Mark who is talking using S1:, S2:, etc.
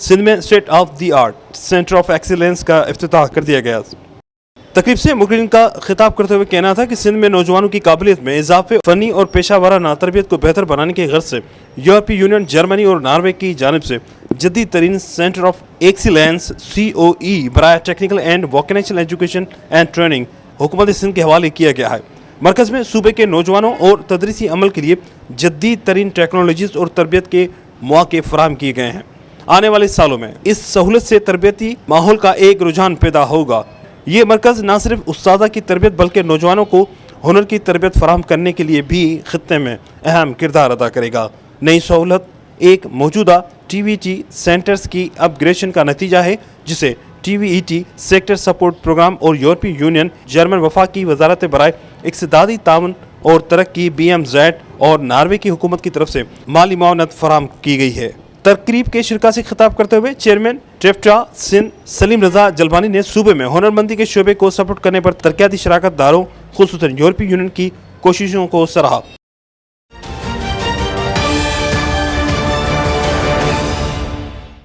S1: سندھ میں state of the art centre of excellence کا افتتاح کر دیا گیا۔ تقریب سے مقررین کا خطاب کرتے ہوئے کہنا تھا کہ سندھ میں نوجوانوں کی قابلیت میں اضافے، فنی اور پیشہ ورانہ تربیت کو بہتر بنانے کی غرض سے یورپی یونین، جرمنی اور ناروے کی جانب سے جدید ترین سینٹر آف ایکسیلنس COE برائے technical and vocational education and training حکومت سندھ کے حوالے کیا گیا ہے۔ مرکز میں صوبے کے نوجوانوں اور تدریسی عمل کے لیے جدید ترین ٹیکنالوجیز اور تربیت کے مواقع فراہم کیے گئے ہیں۔ آنے والے سالوں میں اس سہولت سے تربیتی ماحول کا ایک رجحان پیدا ہوگا۔ یہ مرکز نہ صرف استادہ کی تربیت بلکہ نوجوانوں کو ہنر کی تربیت فراہم کرنے کے لیے بھی خطے میں اہم کردار ادا کرے گا۔ نئی سہولت ایک موجودہ TVET سینٹرز کی اپ گریڈیشن کا نتیجہ ہے، جسے TVET سیکٹر سپورٹ پروگرام اور یورپی یونین، جرمن وفاق کی وزارت برائے اقتصادی تعاون اور ترقی BMZ اور ناروے کی حکومت کی طرف سے مالی معاونت فراہم کی گئی ہے۔ تقریب کے شرکا سے خطاب کرتے ہوئے چیئرمین ٹریفٹا سندھ سلیم رضا جلبانی نے صوبے میں ہنرمندی کے شعبے کو سپورٹ کرنے پر ترقیاتی شراکت داروں خصوصاً یورپی یونین کی کوششوں کو سراہا۔